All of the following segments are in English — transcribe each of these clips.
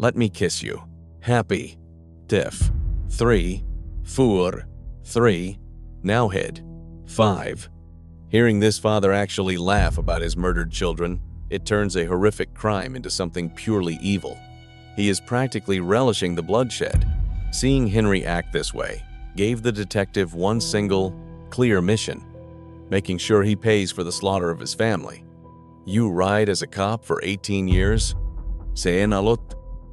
Let me kiss you. Happy. Tiff. 3. Four. 3. Now hid. 5. Hearing this father actually laugh about his murdered children, it turns a horrific crime into something purely evil. He is practically relishing the bloodshed. Seeing Henry act this way gave the detective one single, clear mission, making sure he pays for the slaughter of his family. You ride as a cop for 18 years? Se enalot.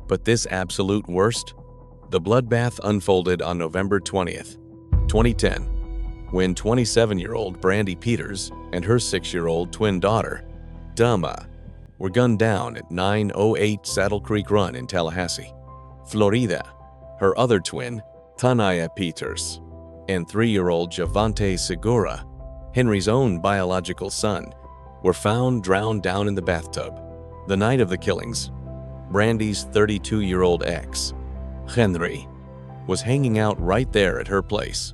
But this absolute worst? The bloodbath unfolded on November 20th, 2010, when 27-year-old Brandy Peters and her 6-year-old twin daughter, Dama, were gunned down at 908 Saddle Creek Run in Tallahassee, Florida. Her other twin, Brandy Peters, and 3-year-old Javante Segura, Henry's own biological son, were found drowned down in the bathtub. The night of the killings, Brandy's 32-year-old ex, Henry, was hanging out right there at her place.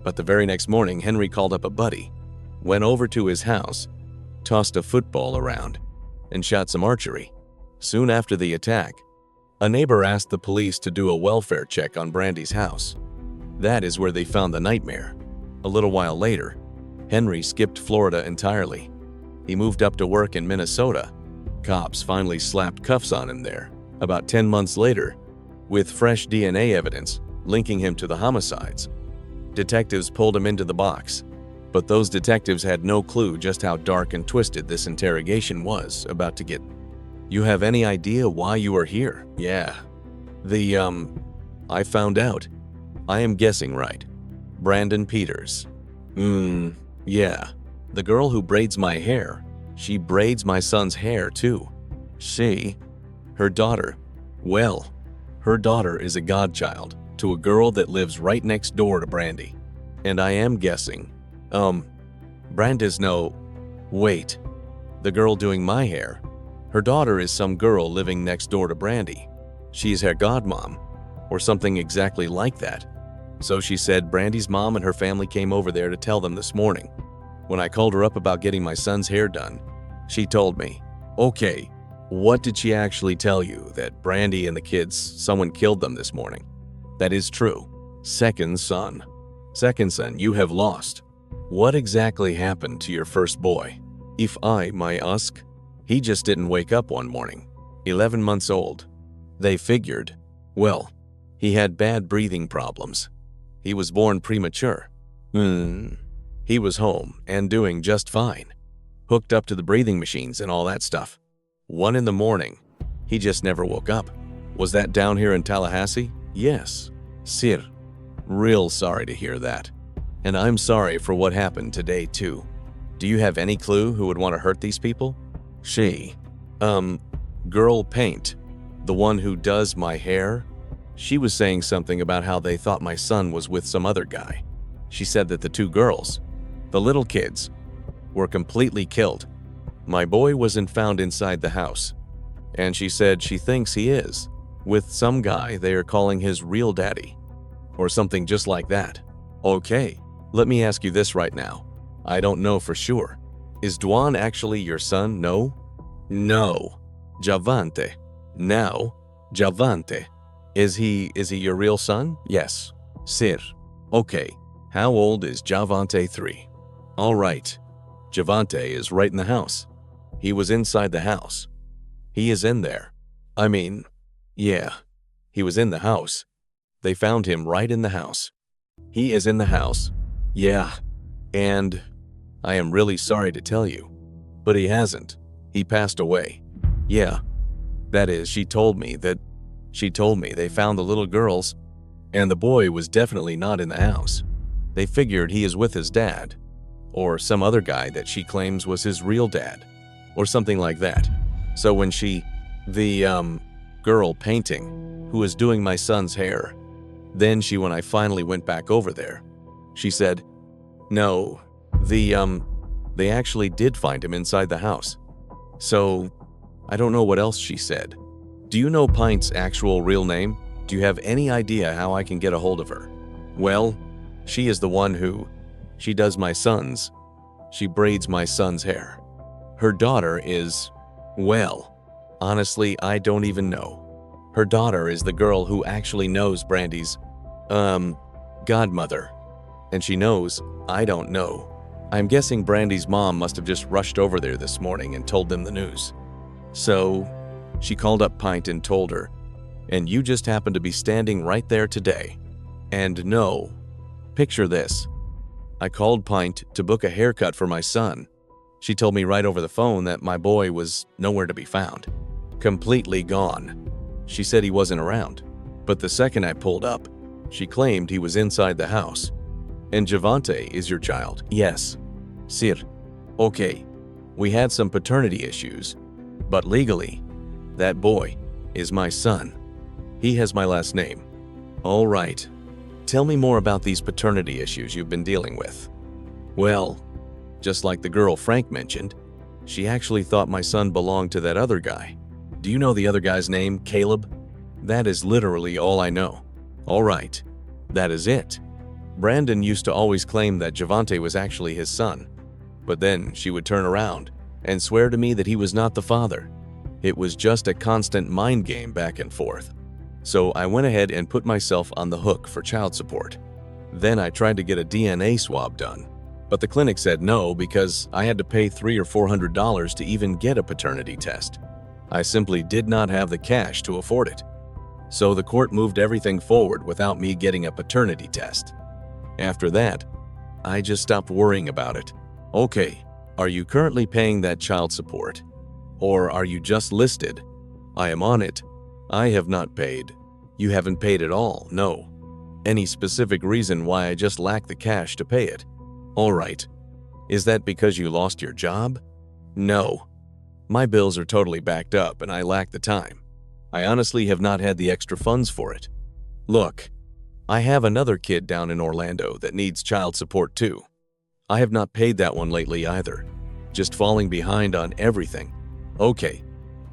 But the very next morning, Henry called up a buddy, went over to his house, tossed a football around, and shot some archery. Soon after the attack, a neighbor asked the police to do a welfare check on Brandy's house. That is where they found the nightmare. A little while later, Henry skipped Florida entirely. He moved up to work in Minnesota. Cops finally slapped cuffs on him there, about 10 months later, with fresh DNA evidence linking him to the homicides. Detectives pulled him into the box, but those detectives had no clue just how dark and twisted this interrogation was about to get. You have any idea why you are here? Yeah. I found out. I am guessing right. Brandy Peters. Yeah. The girl who braids my hair. She braids my son's hair too. Her daughter. Well, her daughter is a godchild to a girl that lives right next door to Brandy. And I am guessing, Brandy's no. Wait. The girl doing my hair. Her daughter is some girl living next door to Brandy. She's her godmom, or something exactly like that. So she said Brandy's mom and her family came over there to tell them this morning. When I called her up about getting my son's hair done, she told me, okay, what did she actually tell you? That Brandy and the kids, someone killed them this morning? That is true. Second son, you have lost. What exactly happened to your first boy? If I may ask? He just didn't wake up one morning, 11 months old. They figured, well, he had bad breathing problems. He was born premature. He was home and doing just fine, hooked up to the breathing machines and all that stuff. 1 in the morning, he just never woke up. Was that down here in Tallahassee? Yes. Sir, real sorry to hear that. And I'm sorry for what happened today too. Do you have any clue who would want to hurt these people? Girl Paint, the one who does my hair. She was saying something about how they thought my son was with some other guy. She said that the 2 girls, the little kids, were completely killed. My boy wasn't found inside the house, and she said she thinks he is with some guy they are calling his real daddy, or something just like that. Okay, let me ask you this right now. I don't know for sure. Is Dwan actually your son? No? No. Javante. Now, Javante. Is he your real son? Yes. Sir. Okay. How old is Javante 3? All right. Javante is right in the house. He was inside the house. He is in there. Yeah. He was in the house. They found him right in the house. He is in the house. Yeah. And I am really sorry to tell you, but he hasn't. He passed away. Yeah. That is, she told me they found the little girls, and the boy was definitely not in the house. They figured he is with his dad, or some other guy that she claims was his real dad, or something like that. So when the girl painting, who was doing my son's hair, then when I finally went back over there, she said, no, they actually did find him inside the house. So, I don't know what else she said. Do you know Pint's actual real name? Do you have any idea how I can get a hold of her? Well, she is the one she does she braids my son's hair. Her daughter is, well, honestly, I don't even know. Her daughter is the girl who actually knows Brandy's, godmother. And she knows I don't know. I'm guessing Brandy's mom must have just rushed over there this morning and told them the news. So, she called up Pint and told her, and you just happened to be standing right there today. And no, picture this. I called Pint to book a haircut for my son. She told me right over the phone that my boy was nowhere to be found. Completely gone. She said he wasn't around. But the second I pulled up, she claimed he was inside the house. And Javante is your child? Yes. Sir. Okay. We had some paternity issues, but legally, that boy is my son. He has my last name. All right. Tell me more about these paternity issues you've been dealing with. Well, just like the girl Frank mentioned, she actually thought my son belonged to that other guy. Do you know the other guy's name, Caleb? That is literally all I know. All right. That is it. Brandon used to always claim that Javante was actually his son, but then she would turn around and swear to me that he was not the father. It was just a constant mind game back and forth. So I went ahead and put myself on the hook for child support. Then I tried to get a DNA swab done, but the clinic said no because I had to pay $300 or $400 to even get a paternity test. I simply did not have the cash to afford it. So the court moved everything forward without me getting a paternity test. After that, I just stopped worrying about it. Okay, are you currently paying that child support? Or are you just listed? I am on it. I have not paid. You haven't paid at all, no. Any specific reason why I just lack the cash to pay it? All right. Is that because you lost your job? No. My bills are totally backed up and I lack the time. I honestly have not had the extra funds for it. Look, I have another kid down in Orlando that needs child support too. I have not paid that one lately either. Just falling behind on everything. Okay,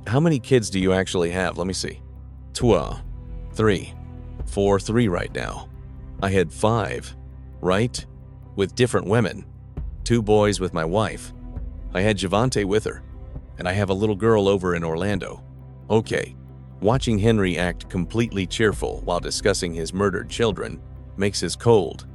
how many kids do you actually have? Let me see. 3. 3 right now. I had 5, right? With different women. 2 boys with my wife. I had Javante with her. And I have a little girl over in Orlando. Okay, watching Henry act completely cheerful while discussing his murdered children makes his cold,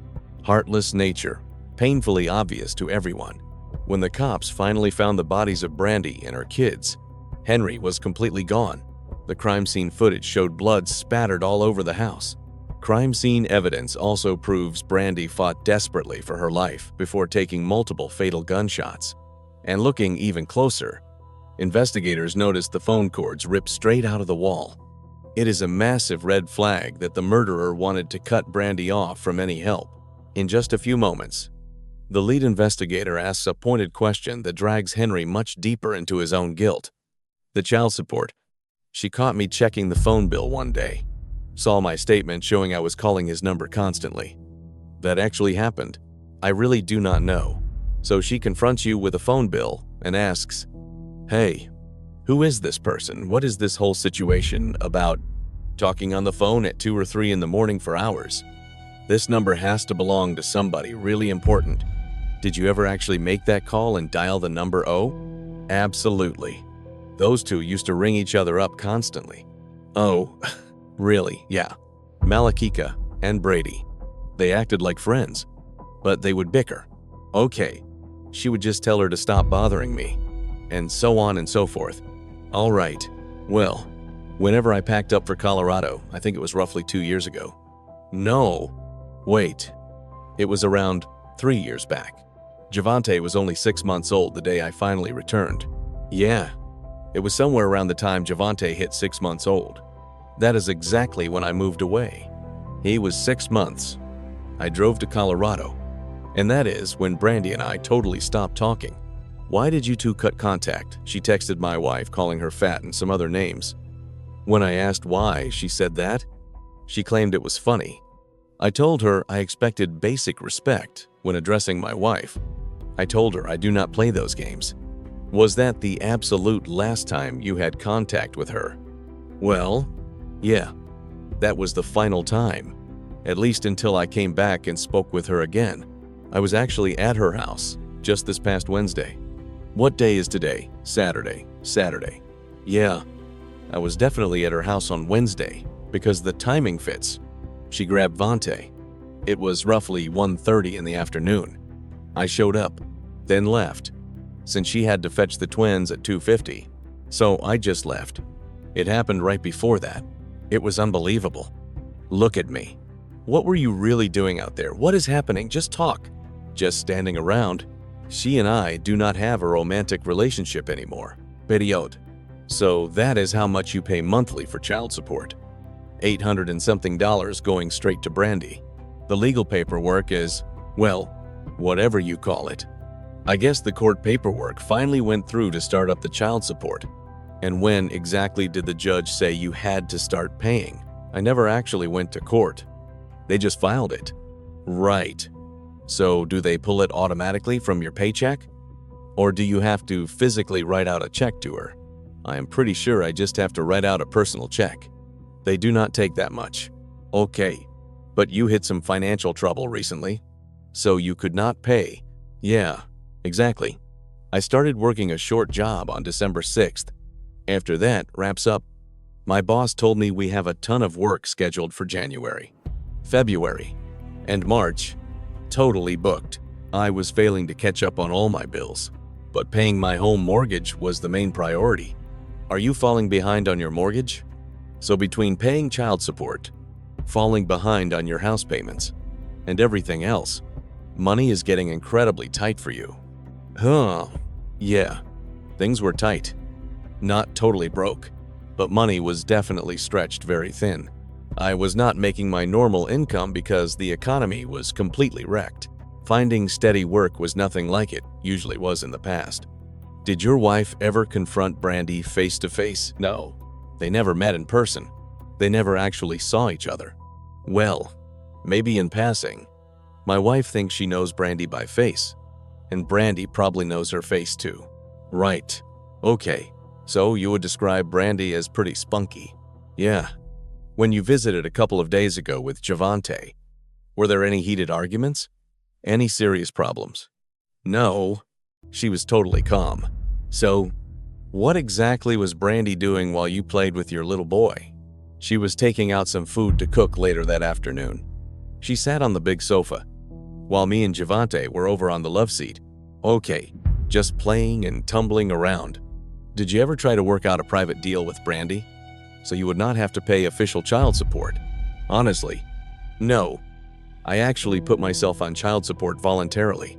heartless nature painfully obvious to everyone. When the cops finally found the bodies of Brandy and her kids, Henry was completely gone. The crime scene footage showed blood spattered all over the house. Crime scene evidence also proves Brandy fought desperately for her life before taking multiple fatal gunshots. And looking even closer, investigators noticed the phone cords ripped straight out of the wall. It is a massive red flag that the murderer wanted to cut Brandy off from any help. In just a few moments, the lead investigator asks a pointed question that drags Henry much deeper into his own guilt. The child support. She caught me checking the phone bill one day. Saw my statement showing I was calling his number constantly. That actually happened. I really do not know. So she confronts you with a phone bill and asks, "Hey, who is this person? What is this whole situation about talking on the phone at 2 or 3 in the morning for hours? This number has to belong to somebody really important. Did you ever actually make that call and dial the number 0? Absolutely. Those two used to ring each other up constantly. Oh, really? Yeah. Malakika and Brady. They acted like friends, but they would bicker. Okay. She would just tell her to stop bothering me, and so on and so forth. All right. Well, whenever I packed up for Colorado, I think it was roughly 2 years ago. No. Wait. It was around 3 years back. Javante was only 6 months old the day I finally returned. Yeah. It was somewhere around the time Javante hit 6 months old. That is exactly when I moved away. He was 6 months. I drove to Colorado. And that is when Brandy and I totally stopped talking. Why did you two cut contact? She texted my wife, calling her fat and some other names. When I asked why she said that, she claimed it was funny. I told her I expected basic respect when addressing my wife. I told her I do not play those games. Was that the absolute last time you had contact with her? Well, yeah, that was the final time, at least until I came back and spoke with her again. I was actually at her house just this past Wednesday. What day is today? Saturday. Yeah. I was definitely at her house on Wednesday because the timing fits. She grabbed Vontae. It was roughly 1:30 in the afternoon. I showed up, then left, since she had to fetch the twins at 2:50. So I just left. It happened right before that. It was unbelievable. Look at me. What were you really doing out there? What is happening? Just talk. Just standing around. She and I do not have a romantic relationship anymore. Period. So that is how much you pay monthly for child support. $800 and something going straight to Brandy. The legal paperwork is, well, whatever you call it. I guess the court paperwork finally went through to start up the child support. And when exactly did the judge say you had to start paying? I never actually went to court. They just filed it. Right. So do they pull it automatically from your paycheck? Or do you have to physically write out a check to her? I am pretty sure I just have to write out a personal check. They do not take that much. Okay. But you hit some financial trouble recently, so you could not pay. Yeah, exactly. I started working a short job on December 6th. After that wraps up, my boss told me we have a ton of work scheduled for January, February, and March. Totally booked. I was failing to catch up on all my bills, but paying my home mortgage was the main priority. Are you falling behind on your mortgage? So between paying child support, falling behind on your house payments, and everything else, money is getting incredibly tight for you. Yeah, things were tight. Not totally broke, but money was definitely stretched very thin. I was not making my normal income because the economy was completely wrecked. Finding steady work was nothing like it usually was in the past. Did your wife ever confront Brandy face to face? No, they never met in person. They never actually saw each other. Well, maybe in passing. My wife thinks she knows Brandy by face, and Brandy probably knows her face too. Right. Okay, so you would describe Brandy as pretty spunky. Yeah. When you visited a couple of days ago with Javante, were there any heated arguments? Any serious problems? No. She was totally calm. So, what exactly was Brandy doing while you played with your little boy? She was taking out some food to cook later that afternoon. She sat on the big sofa, while me and Javante were over on the love seat. Okay, just playing and tumbling around. Did you ever try to work out a private deal with Brandy, so you would not have to pay official child support? Honestly, no. I actually put myself on child support voluntarily.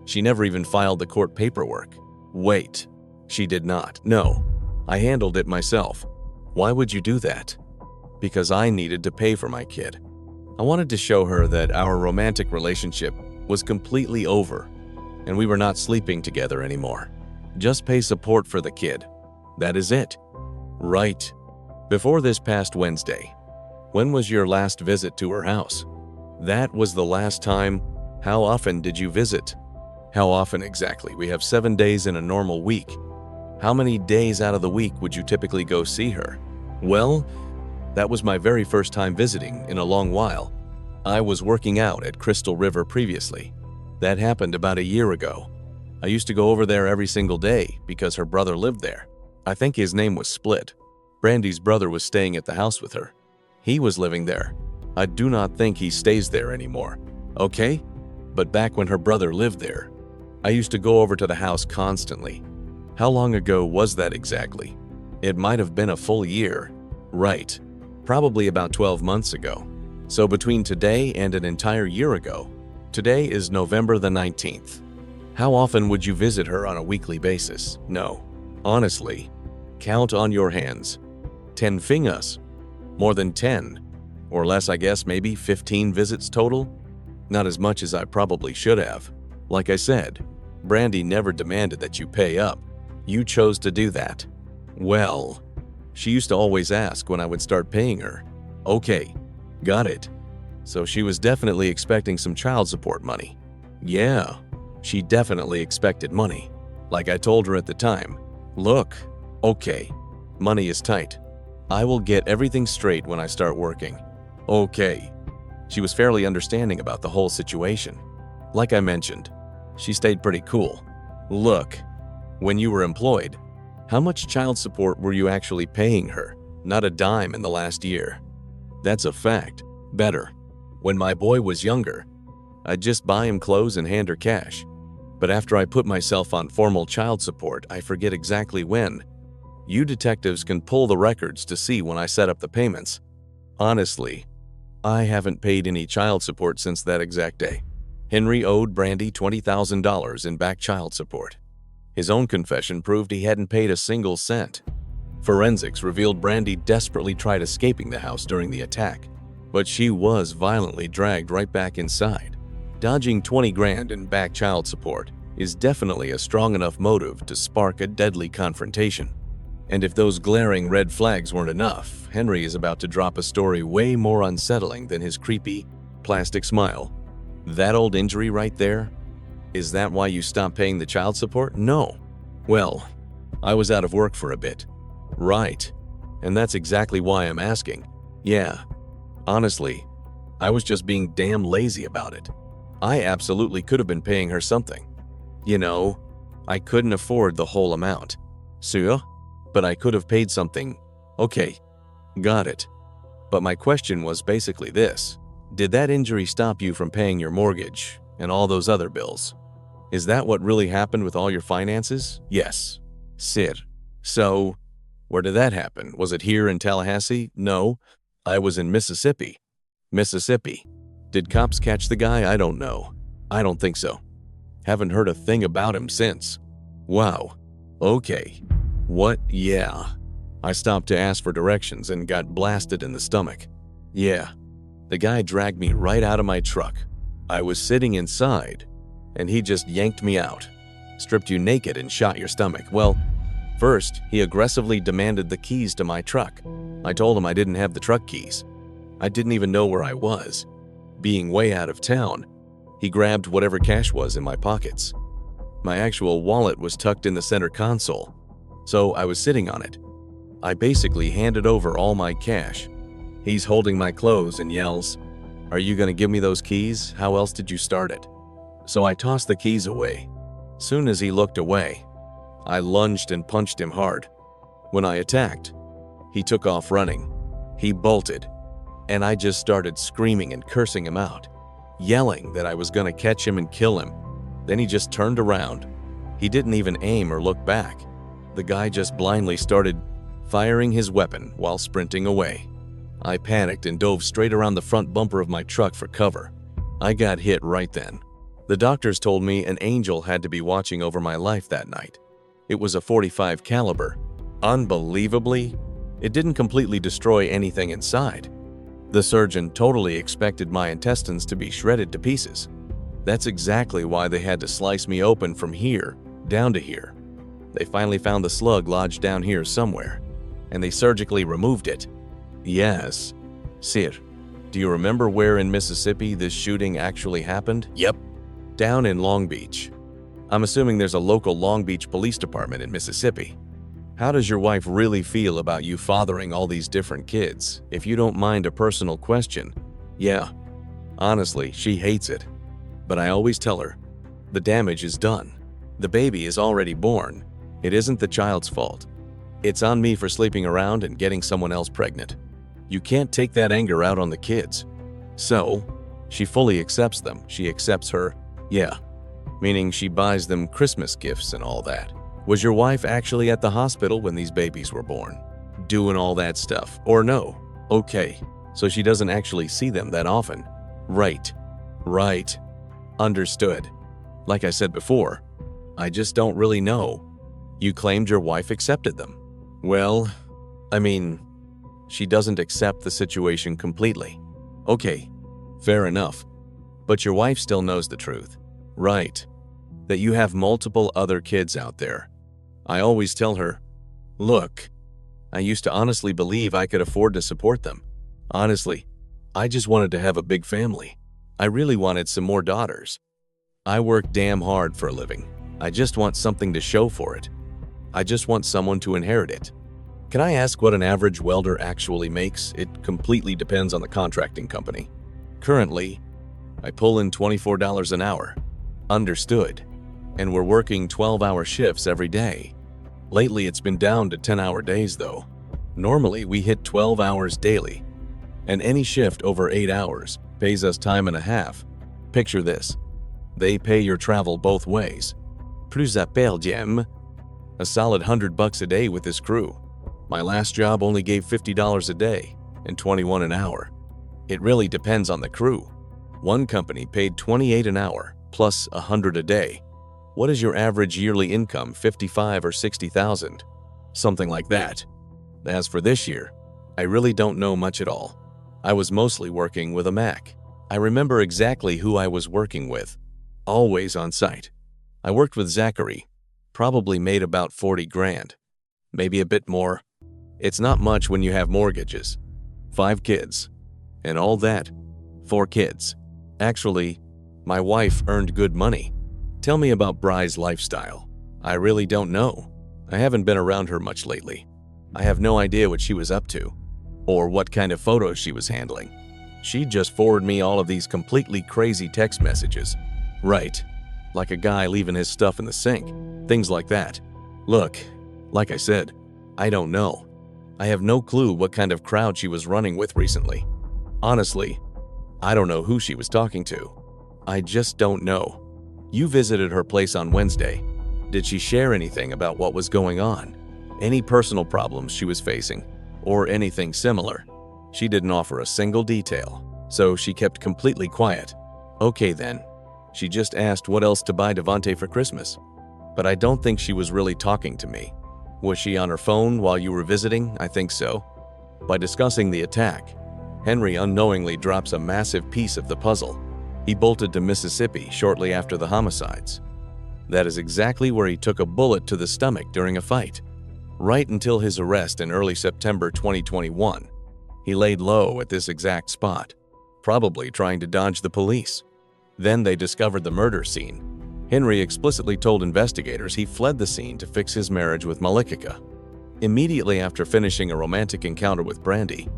She never even filed the court paperwork. Wait, she did not. No, I handled it myself. Why would you do that? Because I needed to pay for my kid. I wanted to show her that our romantic relationship was completely over and we were not sleeping together anymore. Just pay support for the kid. That is it. Right. Before this past Wednesday, when was your last visit to her house? That was the last time. How often did you visit? How often exactly? We have 7 days in a normal week. How many days out of the week would you typically go see her? Well, that was my very first time visiting in a long while. I was working out at Crystal River previously. That happened about a year ago. I used to go over there every single day because her brother lived there. I think his name was Split. Brandy's brother was staying at the house with her. He was living there. I do not think he stays there anymore. Okay? But back when her brother lived there, I used to go over to the house constantly. How long ago was that exactly? It might have been a full year. Right. Probably about 12 months ago. So between today and an entire year ago, today is November the 19th. How often would you visit her on a weekly basis? No. Honestly, count on your hands. 10 fingers. More than 10. Or less, I guess, maybe 15 visits total? Not as much as I probably should have. Like I said, Brandy never demanded that you pay up. You chose to do that. Well, she used to always ask when I would start paying her. Okay, got it. So she was definitely expecting some child support money. Yeah, she definitely expected money. Like I told her at the time, look, okay, money is tight. I will get everything straight when I start working. Okay. She was fairly understanding about the whole situation. Like I mentioned, she stayed pretty cool. Look, when you were employed, How much child support were you actually paying her? Not a dime in the last year. That's a fact. Better. When my boy was younger, I'd just buy him clothes and hand her cash. But after I put myself on formal child support, I forget exactly when. You detectives can pull the records to see when I set up the payments. Honestly, I haven't paid any child support since that exact day. Henry owed Brandy $20,000 in back child support. His own confession proved he hadn't paid a single cent. Forensics revealed Brandy desperately tried escaping the house during the attack, but she was violently dragged right back inside. Dodging 20 grand in back child support is definitely a strong enough motive to spark a deadly confrontation. And if those glaring red flags weren't enough, Henry is about to drop a story way more unsettling than his creepy, plastic smile. That old injury right there? Is that why you stopped paying the child support? No. Well, I was out of work for a bit. Right. And that's exactly why I'm asking. Yeah. Honestly, I was just being damn lazy about it. I absolutely could have been paying her something. You know, I couldn't afford the whole amount. Sûr? But I could have paid something. Okay, got it. But my question was basically this. Did that injury stop you from paying your mortgage and all those other bills? Is that what really happened with all your finances? Yes. Sir. So, where did that happen? Was it here in Tallahassee? No, I was in Mississippi. Mississippi. Did cops catch the guy? I don't know. I don't think so. Haven't heard a thing about him since. Wow. Okay. What? Yeah. I stopped to ask for directions and got blasted in the stomach. Yeah. The guy dragged me right out of my truck. I was sitting inside, and he just yanked me out, stripped you naked and shot your stomach. Well, first, he aggressively demanded the keys to my truck. I told him I didn't have the truck keys. I didn't even know where I was. Being way out of town, he grabbed whatever cash was in my pockets. My actual wallet was tucked in the center console, so I was sitting on it. I basically handed over all my cash. He's holding my clothes and yells, "Are you going to give me those keys? How else did you start it?" So I tossed the keys away. Soon as he looked away, I lunged and punched him hard. When I attacked, he took off running. He bolted, and I just started screaming and cursing him out, yelling that I was going to catch him and kill him. Then he just turned around. He didn't even aim or look back. The guy just blindly started firing his weapon while sprinting away. I panicked and dove straight around the front bumper of my truck for cover. I got hit right then. The doctors told me an angel had to be watching over my life that night. It was a .45 caliber. Unbelievably, it didn't completely destroy anything inside. The surgeon totally expected my intestines to be shredded to pieces. That's exactly why they had to slice me open from here down to here. They finally found the slug lodged down here somewhere, and they surgically removed it. Yes. Sir, do you remember where in Mississippi this shooting actually happened? Yep. Down in Long Beach. I'm assuming there's a local Long Beach police department in Mississippi. How does your wife really feel about you fathering all these different kids? If you don't mind a personal question. Yeah. Honestly, she hates it. But I always tell her, the damage is done. The baby is already born. It isn't the child's fault. It's on me for sleeping around and getting someone else pregnant. You can't take that anger out on the kids. So, she fully accepts them. She accepts her, yeah, meaning she buys them Christmas gifts and all that. Was your wife actually at the hospital when these babies were born? Doing all that stuff, or no? Okay, so she doesn't actually see them that often. Right. Understood. Like I said before, I just don't really know. You claimed your wife accepted them. Well, I mean, she doesn't accept the situation completely. Okay, fair enough. But your wife still knows the truth. Right. That you have multiple other kids out there. I always tell her, look, I used to honestly believe I could afford to support them. Honestly, I just wanted to have a big family. I really wanted some more daughters. I work damn hard for a living. I just want something to show for it. I just want someone to inherit it. Can I ask what an average welder actually makes? It completely depends on the contracting company. Currently, I pull in $24 an hour. Understood. And we're working 12-hour shifts every day. Lately, it's been down to 10-hour days, though. Normally, we hit 12 hours daily, and any shift over 8 hours pays us time and a half. Picture this. They pay your travel both ways. Plus appel, Jim. A solid $100 a day with this crew. My last job only gave $50 a day and $21 an hour. It really depends on the crew. One company paid $28 an hour plus $100 a day. What is your average yearly income? 55 or 60,000? Something like that. As for this year, I really don't know much at all. I was mostly working with a Mac. I remember exactly who I was working with. Always on site. I worked with Zachary. Probably made about 40 grand. Maybe a bit more. It's not much when you have mortgages. 5 kids. And all that. 4 kids. Actually, my wife earned good money. Tell me about Bry's lifestyle. I really don't know. I haven't been around her much lately. I have no idea what she was up to, or what kind of photos she was handling. She just forwarded me all of these completely crazy text messages. Right, like a guy leaving his stuff in the sink, things like that. Look, like I said, I don't know. I have no clue what kind of crowd she was running with recently. Honestly, I don't know who she was talking to. I just don't know. You visited her place on Wednesday. Did she share anything about what was going on? Any personal problems she was facing, or anything similar? She didn't offer a single detail, so she kept completely quiet. Okay then. She just asked what else to buy Devante for Christmas. But I don't think she was really talking to me. Was she on her phone while you were visiting? I think so. By discussing the attack, Henry unknowingly drops a massive piece of the puzzle. He bolted to Mississippi shortly after the homicides. That is exactly where he took a bullet to the stomach during a fight. Right until his arrest in early September 2021, he laid low at this exact spot, probably trying to dodge the police. Then they discovered the murder scene. Henry explicitly told investigators he fled the scene to fix his marriage with Malikika. Immediately after finishing a romantic encounter with Brandy,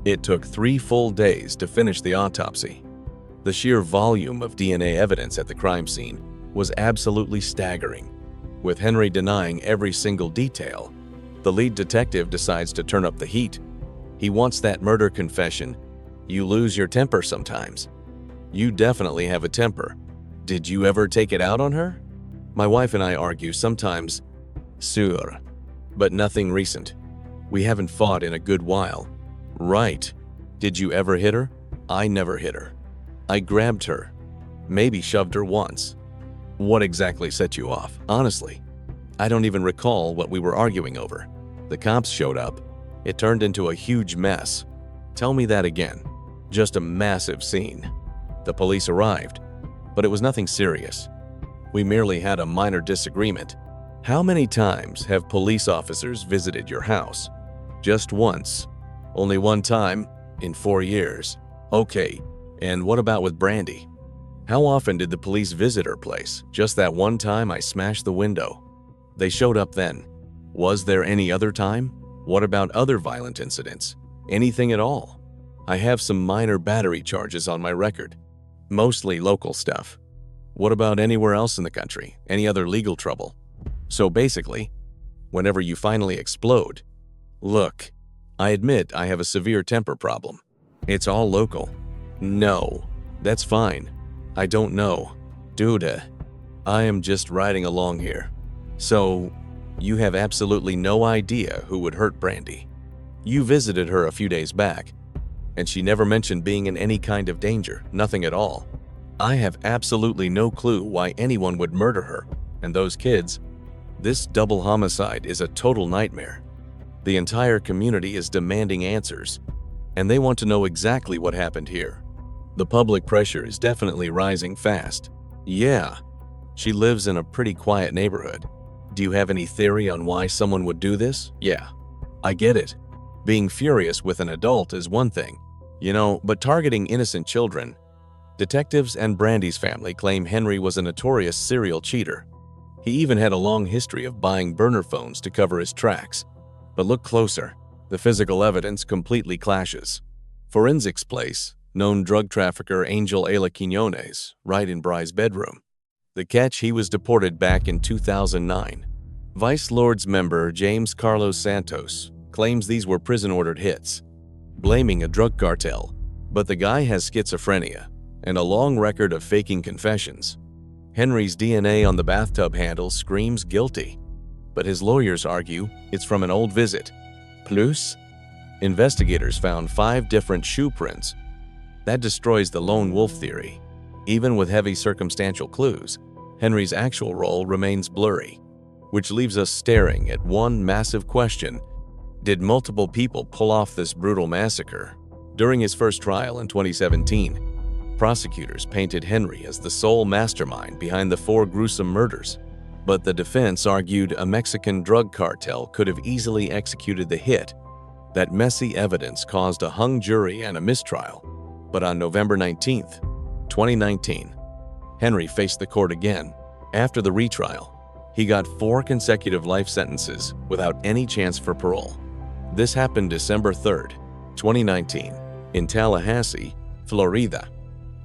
it took 3 full days to finish the autopsy. The sheer volume of DNA evidence at the crime scene was absolutely staggering. With Henry denying every single detail, the lead detective decides to turn up the heat. He wants that murder confession. You lose your temper sometimes. You definitely have a temper. Did you ever take it out on her? My wife and I argue sometimes, sûr, but nothing recent. We haven't fought in a good while. Right. Did you ever hit her? I never hit her. I grabbed her. Maybe shoved her once. What exactly set you off? Honestly, I don't even recall what we were arguing over. The cops showed up. It turned into a huge mess. Tell me that again. Just a massive scene. The police arrived, but it was nothing serious. We merely had a minor disagreement. How many times have police officers visited your house? Just once. Only one time in 4 years. Okay, and what about with Brandy? How often did the police visit her place? Just that one time I smashed the window. They showed up then. Was there any other time? What about other violent incidents? Anything at all? I have some minor battery charges on my record. Mostly local stuff. What about anywhere else in the country? Any other legal trouble? So basically, whenever you finally explode, look, I admit I have a severe temper problem. It's all local. No, that's fine. I don't know. Dude, I am just riding along here. So, you have absolutely no idea who would hurt Brandy. You visited her a few days back, and she never mentioned being in any kind of danger, nothing at all. I have absolutely no clue why anyone would murder her and those kids. This double homicide is a total nightmare. The entire community is demanding answers, and they want to know exactly what happened here. The public pressure is definitely rising fast. Yeah, she lives in a pretty quiet neighborhood. Do you have any theory on why someone would do this? Yeah, I get it. Being furious with an adult is one thing, but targeting innocent children. Detectives and Brandy's family claim Henry was a notorious serial cheater. He even had a long history of buying burner phones to cover his tracks. But look closer. The physical evidence completely clashes. Forensics place known drug trafficker Angel Ayla Quiñones right in Bry's bedroom. The catch, he was deported back in 2009. Vice Lords member James Carlos Santos claims these were prison-ordered hits, blaming a drug cartel, but the guy has schizophrenia and a long record of faking confessions. Henry's DNA on the bathtub handle screams guilty, but his lawyers argue it's from an old visit. Plus, investigators found 5 different shoe prints. That destroys the lone wolf theory. Even with heavy circumstantial clues, Henry's actual role remains blurry, which leaves us staring at one massive question: did multiple people pull off this brutal massacre? During his first trial in 2017, prosecutors painted Henry as the sole mastermind behind the 4 gruesome murders, but the defense argued a Mexican drug cartel could have easily executed the hit. That messy evidence caused a hung jury and a mistrial. But on November 19, 2019, Henry faced the court again. After the retrial, he got 4 consecutive life sentences without any chance for parole. This happened December 3, 2019, in Tallahassee, Florida.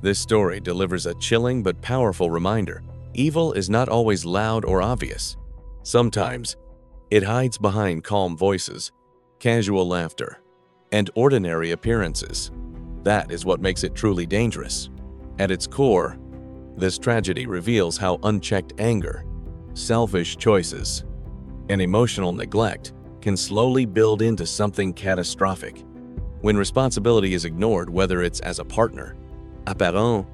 This story delivers a chilling but powerful reminder: evil is not always loud or obvious. Sometimes it hides behind calm voices, casual laughter, and ordinary appearances. That is what makes it truly dangerous. At its core, this tragedy reveals how unchecked anger, selfish choices, and emotional neglect can slowly build into something catastrophic. When responsibility is ignored, whether it's as a partner, a parent,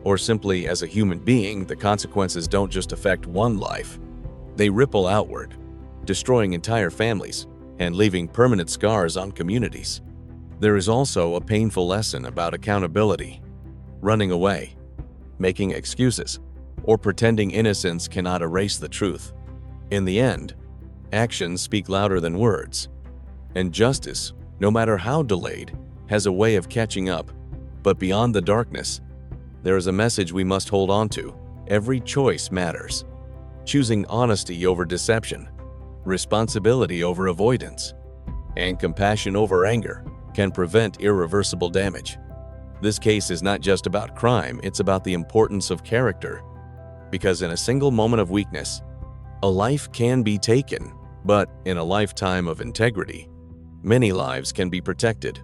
or simply as a human being, the consequences don't just affect one life. They ripple outward, destroying entire families and leaving permanent scars on communities. There is also a painful lesson about accountability. Running away, making excuses, or pretending innocence cannot erase the truth. In the end, actions speak louder than words, and justice, no matter how delayed, has a way of catching up. But beyond the darkness, there is a message we must hold on to. Every choice matters. Choosing honesty over deception, responsibility over avoidance, and compassion over anger can prevent irreversible damage. This case is not just about crime, it's about the importance of character. Because in a single moment of weakness, a life can be taken, but in a lifetime of integrity, many lives can be protected.